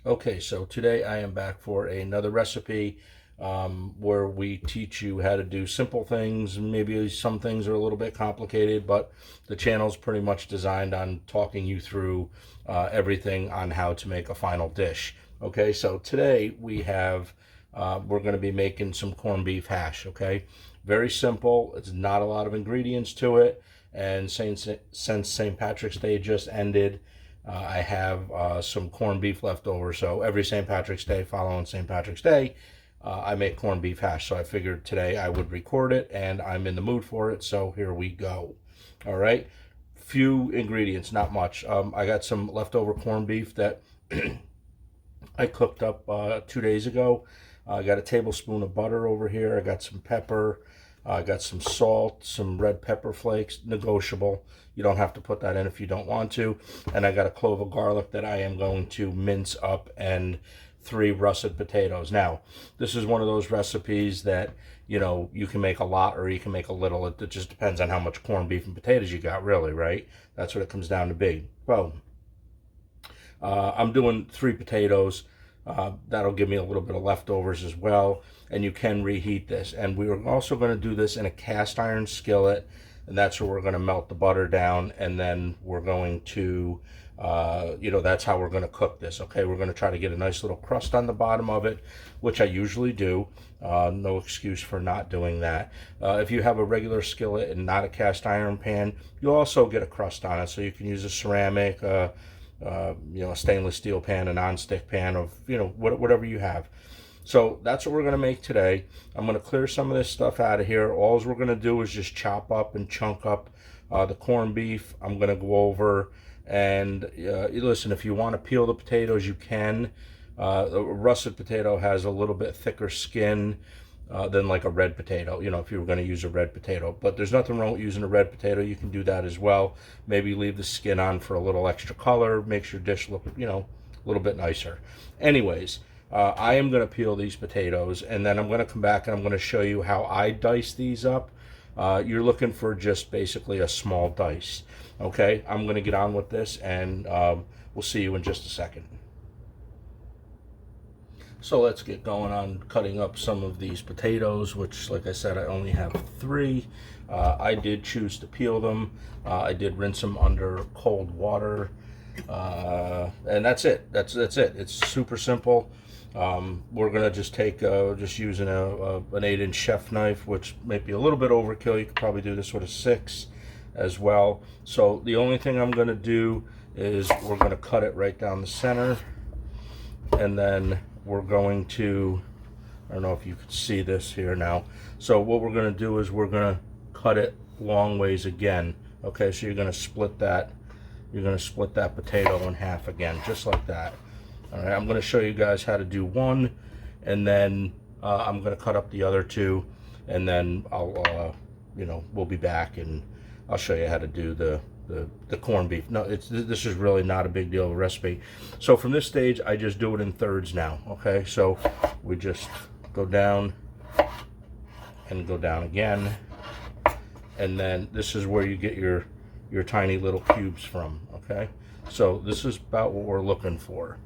Okay, so today I am back for another recipe where we teach you how to do simple things. Maybe some things are a little bit complicated, but the channel's pretty much designed on talking you through everything on how to make a final dish. Okay, so today we're going to be making some corned beef hash. Okay, very simple. It's not a lot of ingredients to it, and since St. Patrick's Day just ended, I have some corned beef left over, so every St. Patrick's Day following St. Patrick's Day, I make corned beef hash. So I figured today I would record it, and I'm in the mood for it, so here we go. All right, few ingredients, not much. I got some leftover corned beef that I cooked up 2 days ago. I got a tablespoon of butter over here. I got some pepper. I got some salt, some red pepper flakes, negotiable. You don't have to put that in if you don't want to. And I got a clove of garlic that I am going to mince up, and 3 russet potatoes. Now, this is one of those recipes that, you know, you can make a lot or you can make a little. It just depends on how much corned beef and potatoes you got, really, right? That's what it comes down to be. Well, I'm doing 3 potatoes. That'll give me a little bit of leftovers as well, and you can reheat this. And we are also going to do this in a cast iron skillet, and that's where we're going to melt the butter down, and then we're going to, that's how we're going to cook this. Okay, we're going to try to get a nice little crust on the bottom of it, which I usually do. No excuse for not doing that. If you have a regular skillet and not a cast iron pan, you'll also get a crust on it, so you can use a ceramic, a stainless steel pan, a nonstick pan, of whatever you have. So that's what we're going to make today. I'm going to clear some of this stuff out of here. All we're going to do is just chop up and chunk up the corned beef. I'm going to go over and listen, if you want to peel the potatoes, you can. A russet potato has a little bit thicker skin than like a red potato, if you were going to use a red potato. But there's nothing wrong with using a red potato. You can do that as well. Maybe leave the skin on for a little extra color, makes your dish look, a little bit nicer. Anyways, I am going to peel these potatoes, and then I'm going to come back and I'm going to show you how I dice these up. You're looking for just basically a small dice. Okay, I'm going to get on with this, and we'll see you in just a second. So let's get going on cutting up some of these potatoes, which, like I said, I only have 3. I did choose to peel them. I did rinse them under cold water, and that's it. That's it. It's super simple. We're gonna just take just using an 8-inch chef knife, which might be a little bit overkill. You could probably do this with a 6 as well. So the only thing I'm gonna do is we're gonna cut it right down the center, and then we're going to, I don't know if you could see this here now. So what we're going to do is we're going to cut it long ways again. Okay, so you're going to split that. You're going to split that potato in half again, just like that. All right, I'm going to show you guys how to do one, and then I'm going to cut up the other 2, and then I'll, we'll be back and I'll show you how to do the corned beef. No, this is really not a big deal of a recipe. So from this stage, I just do it in thirds now. Okay, so we just go down and go down again, and then this is where you get your tiny little cubes from. Okay, so this is about what we're looking for.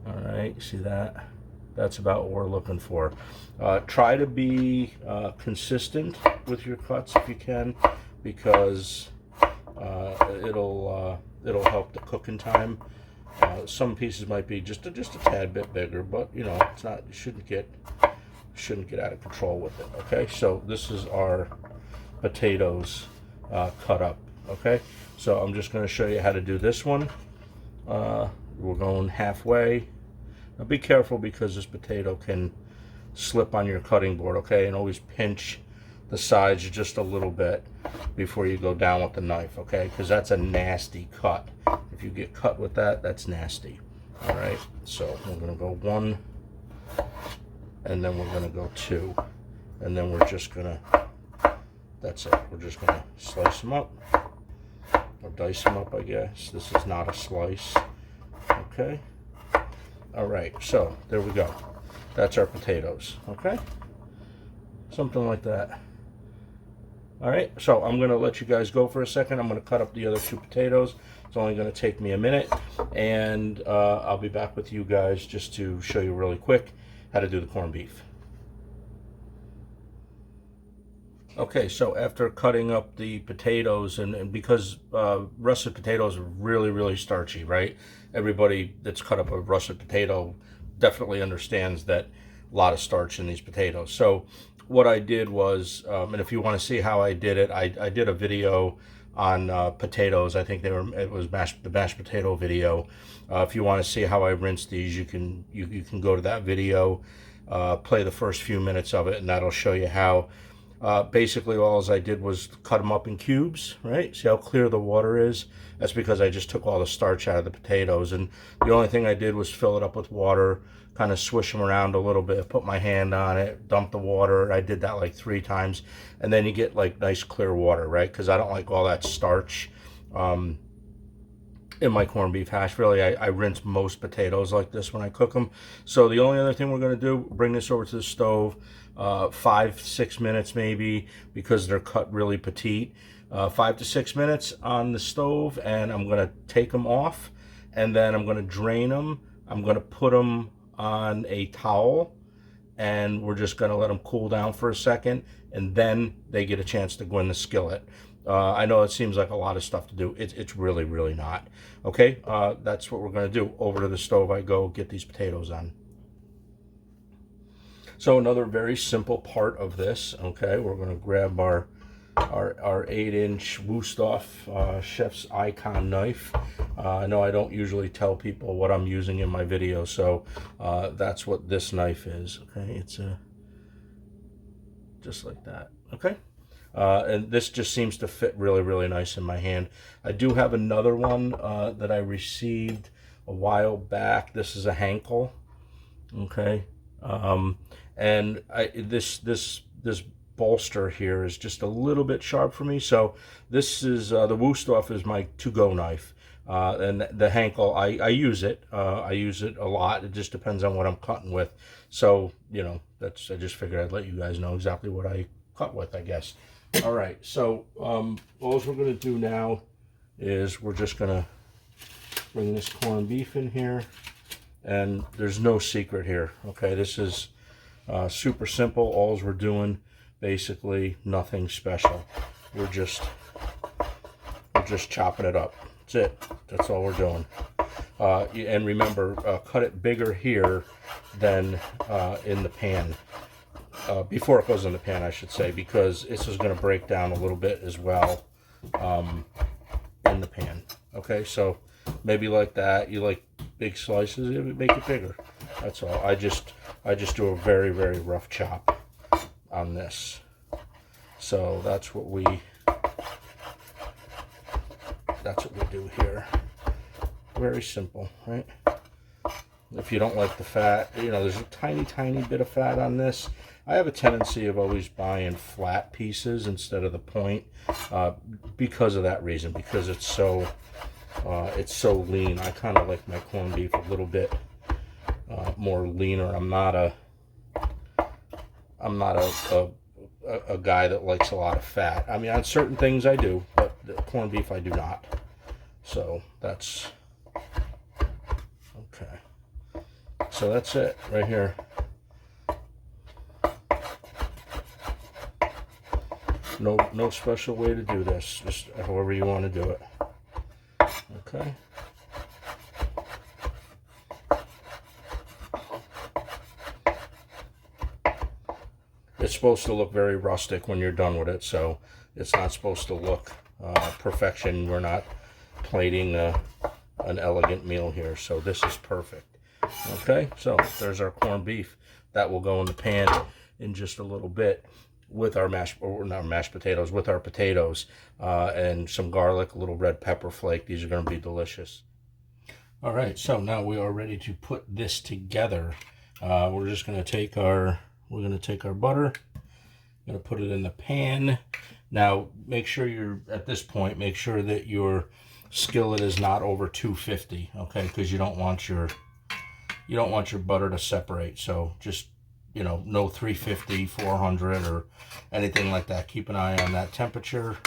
All right, see that? That's about what we're looking for. Try to be consistent with your cuts if you can, because it'll help the cooking time. Some pieces might be just a tad bit bigger, but it's not. You shouldn't get out of control with it. Okay, so this is our potatoes cut up. Okay, so I'm just going to show you how to do this one. We're going halfway. Now be careful, because this potato can slip on your cutting board. Okay, and always pinch the sides just a little bit before you go down with the knife, okay? Because that's a nasty cut. If you get cut with that, that's nasty. All right, so we're gonna go 1, and then we're gonna go 2, and then we're just gonna, that's it. We're just gonna slice them up, or dice them up, I guess. This is not a slice, okay? All right, so there we go. That's our potatoes, okay? Something like that. All right, so I'm gonna let you guys go for a second. I'm gonna cut up the other 2 potatoes. It's only gonna take me a minute, and I'll be back with you guys just to show you really quick how to do the corned beef. Okay, so after cutting up the potatoes, and because russet potatoes are really, really starchy, right? Everybody that's cut up a russet potato definitely understands that a lot of starch in these potatoes. So what I did was, and if you want to see how I did it, I did a video on potatoes. I think it was the mashed potato video. If you want to see how I rinsed these, you can go to that video, play the first few minutes of it, and that'll show you how. Basically, all I did was cut them up in cubes, right? See how clear the water is? That's because I just took all the starch out of the potatoes, and the only thing I did was fill it up with water, kind of swish them around a little bit, put my hand on it, dump the water. I did that like 3 times, and then you get like nice clear water, right? Because I don't like all that starch in my corned beef hash. Really, I rinse most potatoes like this when I cook them. So the only other thing we're going to do, bring this over to the stove, 5-6 minutes maybe, because they're cut really petite. 5 to 6 minutes on the stove, and I'm going to take them off, and then I'm going to drain them. I'm going to put them on a towel, and we're just going to let them cool down for a second, and then they get a chance to go in the skillet. I know it seems like a lot of stuff to do. It's really, really not. Okay, that's what we're going to do. Over to the stove I go, get these potatoes on. So another very simple part of this, okay, we're going to grab our 8-inch Wusthof Chef's Icon knife. I know I don't usually tell people what I'm using in my video, so that's what this knife is. Okay, it's just like that. Okay. And this just seems to fit really, really nice in my hand. I do have another one that I received a while back. This is a Henkel, okay, and this bolster here is just a little bit sharp for me. So this is the Wusthof is my to-go knife, and the Henkel I use it. I use it a lot. It just depends on what I'm cutting with. So you know, I just figured I'd let you guys know exactly what I cut with, I guess. All right, so all we're going to do now is we're just going to bring this corned beef in here, and there's no secret here. Okay, this is super simple. All we're doing, basically nothing special. We're just chopping it up. That's it. That's all we're doing. And remember, cut it bigger here than in the pan. Before it goes in the pan, I should say, because this is going to break down a little bit as well in the pan. Okay, so maybe like that. You like big slices, make it bigger. That's all. I just do a very, very rough chop on this. So that's what we do here. Very simple, right? If you don't like the fat, you know, there's a tiny, tiny bit of fat on this. I have a tendency of always buying flat pieces instead of the point, because of that reason, because it's so lean. I kind of like my corned beef a little bit more leaner. I'm not a guy that likes a lot of fat. I mean, on certain things I do, but the corned beef I do not. So that's okay. So that's it right here. No special way to do this, just however you want to do it. Okay. It's supposed to look very rustic when you're done with it, so it's not supposed to look perfection. We're not plating an elegant meal here, so this is perfect. Okay, so there's our corned beef. That will go in the pan in just a little bit with our mashed potatoes, with our potatoes, and some garlic, a little red pepper flake. These are going to be delicious. All right, so now we are ready to put this together. We're just going to take our butter, going to put it in the pan. Now, make sure at this point, make sure that your skillet is not over 250, okay? Because you don't want your butter to separate. So just you know, no 350, 400 or anything like that. Keep an eye on that temperature.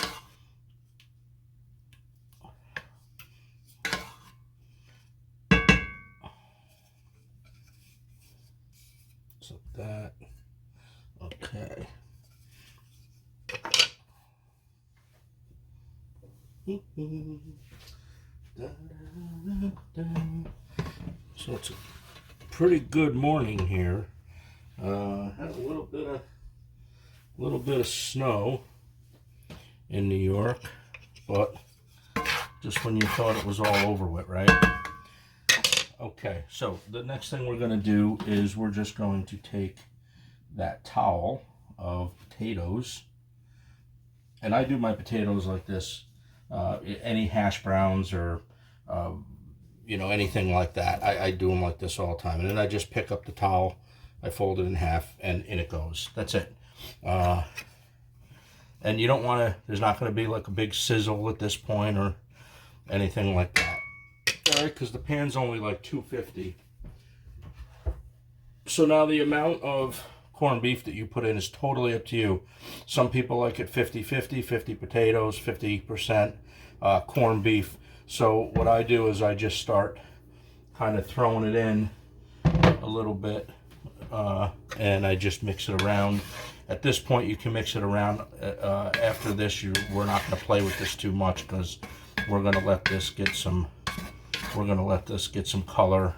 So that, okay. So it's a pretty good morning here. Had a little bit of snow in New York, but just when you thought it was all over with, right? Okay, so the next thing we're going to do is we're just going to take that towel of potatoes, and I do my potatoes like this. Any hash browns or you know, anything like that, I do them like this all the time. And then I just pick up the towel, I fold it in half, and in it goes. That's it. And you don't want to, there's not going to be like a big sizzle at this point or anything like that. All right, because the pan's only like 250. So now the amount of corned beef that you put in is totally up to you. Some people like it 50-50, 50 potatoes, 50% corned beef. So what I do is I just start kind of throwing it in a little bit, and I just mix it around. At this point, you can mix it around. After this, we're not going to play with this too much because we're going to let this get some. We're going to let this get some color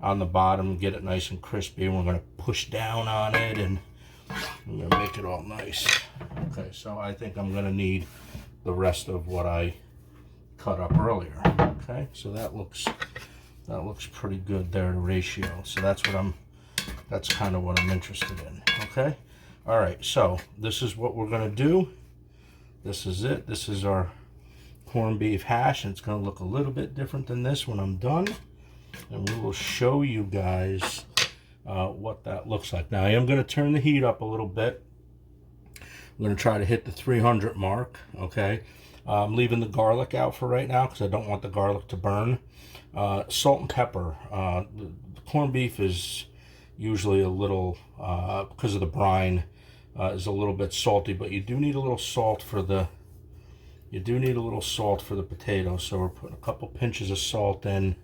on the bottom, get it nice and crispy, and we're going to push down on it, and I'm going to make it all nice. Okay, so I think I'm going to need the rest of what I cut up earlier. Okay, so that looks pretty good there, the ratio. So that's kind of what I'm interested in. Okay, all right, so this is what we're going to do. This is it. This is our corned beef hash, and it's going to look a little bit different than this when I'm done, and we will show you guys what that looks like. Now I am going to turn the heat up a little bit. I'm going to try to hit the 300 mark. Okay, I'm leaving the garlic out for right now because I don't want the garlic to burn. Salt and pepper. The corned beef is usually a little, because of the brine, is a little bit salty, but you do need a little salt for the potato. So we're putting a couple pinches of salt in,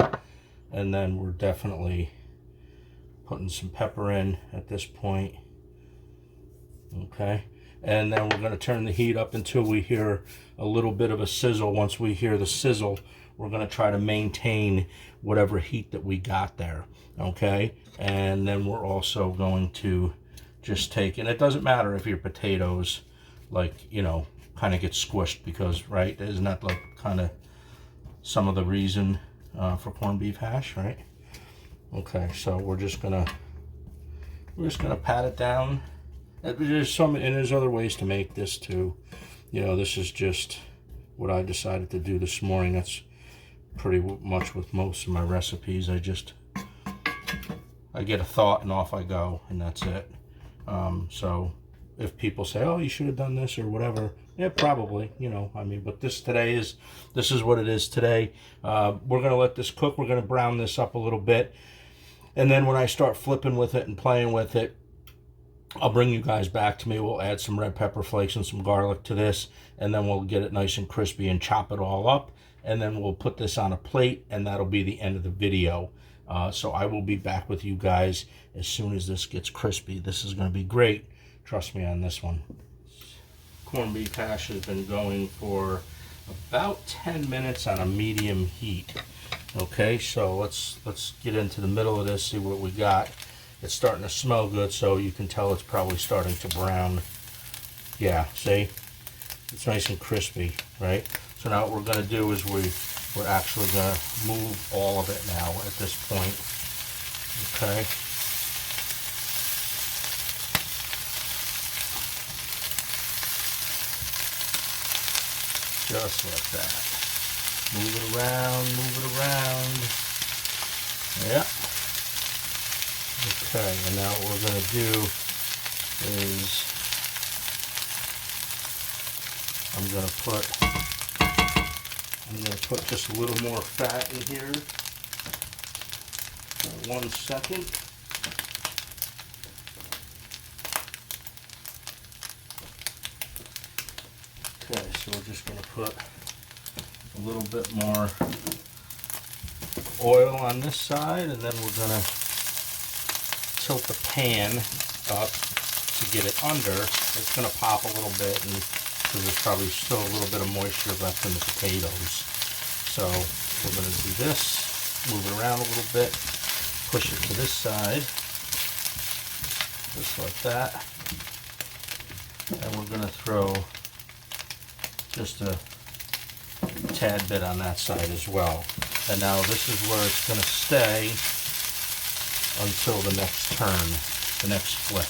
and then we're definitely putting some pepper in at this point. Okay, and then we're going to turn the heat up until we hear a little bit of a sizzle. Once we hear the sizzle, we're going to try to maintain whatever heat that we got there. Okay, and then we're also going to just take, and it doesn't matter if your potatoes, like, you know, kind of get squished, because, right, isn't that like kind of some of the reason for corned beef hash, right? Okay, so we're just gonna pat it down. There's other ways to make this too. You know, this is just what I decided to do this morning. That's pretty much with most of my recipes. I get a thought and off I go, and that's it. So if people say, oh, you should have done this or whatever, yeah, probably, you know, I mean, but this is what it is today. We're going to let this cook. We're going to brown this up a little bit. And then when I start flipping with it and playing with it, I'll bring you guys back to me. We'll add some red pepper flakes and some garlic to this, and then we'll get it nice and crispy and chop it all up. And then we'll put this on a plate, and that'll be the end of the video. So I will be back with you guys as soon as this gets crispy. This is going to be great. Trust me on this one. Corned beef hash has been going for about 10 minutes on a medium heat. Okay, so let's get into the middle of this, see what we got. It's starting to smell good, so you can tell it's probably starting to brown. Yeah, see? It's nice and crispy, right? So now what we're going to do is we're actually going to move all of it now at this point. Okay. Just like that. Move it around, move it around. Yeah. Okay, and now what we're going to do is I'm going to put just a little more fat in here. 1 second. So we're just going to put a little bit more oil on this side, and then we're going to tilt the pan up to get it under. It's going to pop a little bit, and because there's probably still a little bit of moisture left in the potatoes. So we're going to do this, move it around a little bit, push it to this side, just like that. And we're going to throw just a tad bit on that side as well. And now this is where it's going to stay until the next turn, the next flip.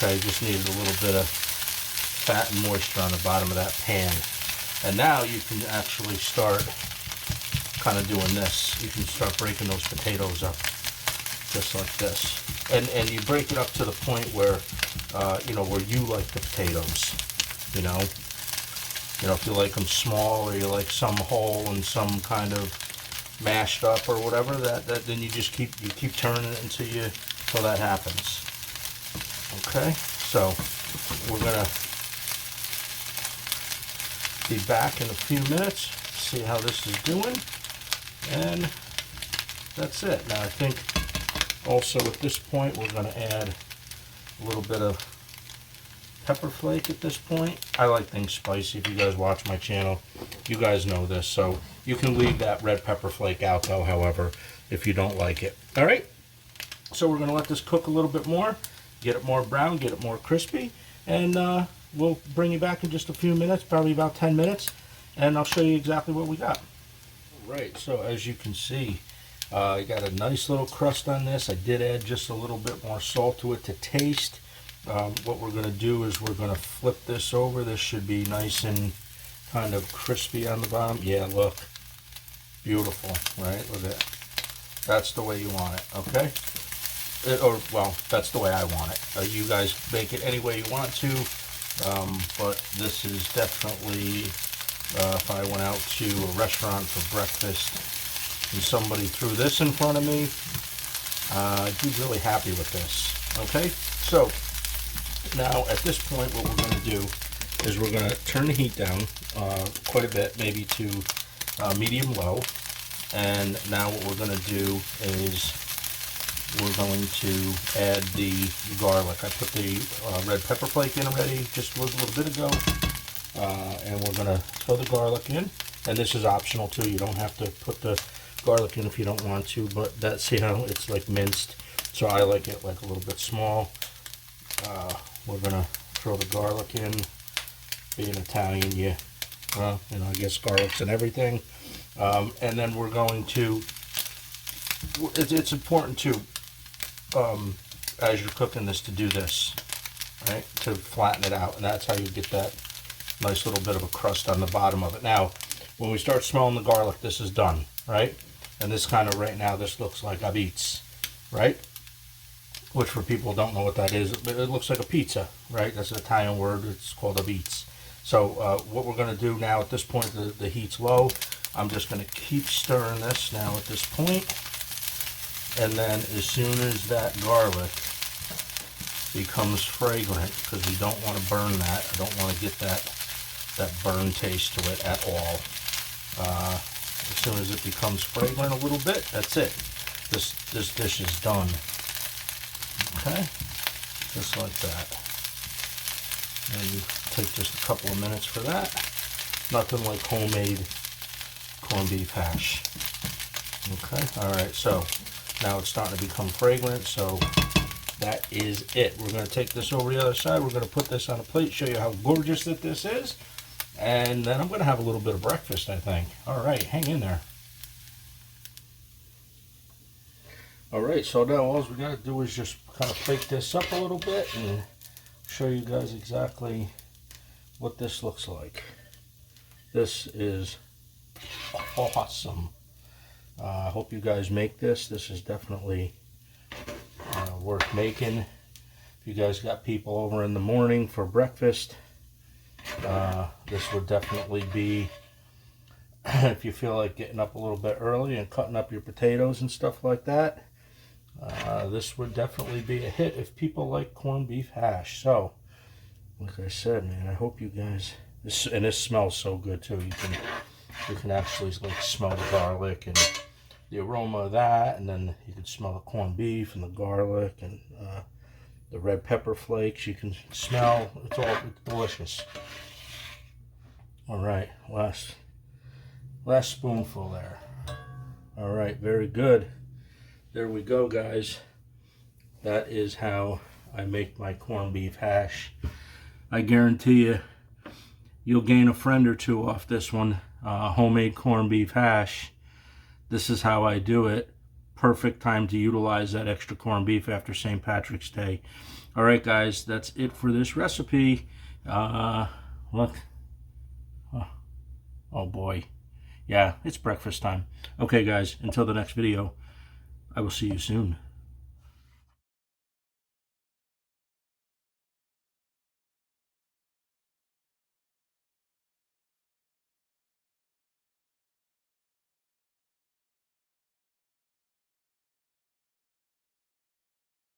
Okay, just needed a little bit of fat and moisture on the bottom of that pan. And now you can actually start kind of doing this. You can start breaking those potatoes up just like this. And you break it up to the point where, you know, where you like the potatoes, you know. You know, if you like them small, or you like some whole and some kind of mashed up or whatever, that then you just keep turning it until that happens. Okay, so we're gonna be back in a few minutes, see how this is doing, and that's it. Now I think also at this point we're gonna add a little bit of pepper flake at this point. I like things spicy. If you guys watch my channel, you guys know this. So you can leave that red pepper flake out though, however, if you don't like it. All right. So we're going to let this cook a little bit more, get it more brown, get it more crispy, and we'll bring you back in just a few minutes, probably about 10 minutes, and I'll show you exactly what we got. All right. So as you can see, I got a nice little crust on this. I did add just a little bit more salt to it to taste. What we're going to do is we're going to flip this over. This should be nice and kind of crispy on the bottom. Yeah, look. Beautiful, right? Look at that. That's the way you want it, okay? Well, that's the way I want it. You guys make it any way you want to, but this is definitely, if I went out to a restaurant for breakfast and somebody threw this in front of me, I'd be really happy with this, okay? So, now at this point what we're going to do is we're going to turn the heat down quite a bit, maybe to medium low, and now what we're going to do is we're going to add the garlic. I put the red pepper flake in already just a little bit ago, and we're going to throw the garlic in, and this is optional too. You don't have to put the garlic in if you don't want to, but that's, you know, it's like minced, so I like it like a little bit small. We're gonna throw the garlic in. Being Italian, you know, I guess garlic's and everything. And then we're going to, it's important too, as you're cooking this, to do this, right, to flatten it out, and that's how you get that nice little bit of a crust on the bottom of it. Now, when we start smelling the garlic, this is done, right? And this kind of, right now, this looks like a pizza, right? Which for people who don't know what that is, it looks like a pizza, right? That's an Italian word. It's called a pizza. So what we're going to do now at this point, the heat's low. I'm just going to keep stirring this now at this point. And then as soon as that garlic becomes fragrant, because we don't want to burn that. I don't want to get that burn taste to it at all. As soon as it becomes fragrant a little bit, that's it. This dish is done. Okay, just like that. And you take just a couple of minutes for that. Nothing like homemade corned beef hash. Okay, alright, so now it's starting to become fragrant, so that is it. We're going to take this over the other side. We're going to put this on a plate, show you how gorgeous that this is, and then I'm going to have a little bit of breakfast, I think. Alright, hang in there. Alright, so now all we got to do is just kind of plate this up a little bit and show you guys exactly what this looks like. This is awesome. I hope you guys make this. This is definitely worth making. If you guys got people over in the morning for breakfast, this would definitely be, if you feel like getting up a little bit early and cutting up your potatoes and stuff like that, this would definitely be a hit if people like corned beef hash. So, like I said, man, I hope you guys And this smells so good too. You can actually like smell the garlic and the aroma of that, and then you can smell the corned beef and the garlic and the red pepper flakes. You can smell it's delicious. All right, last spoonful there. All right, very good. There we go, guys. That is how I make my corned beef hash. I guarantee you'll gain a friend or two off this one. Homemade corned beef hash. This is how I do it. Perfect time to utilize that extra corned beef after St. Patrick's Day. All right, guys, that's it for this recipe. Look. Oh boy. Yeah, it's breakfast time. Okay, guys, until the next video, I will see you soon.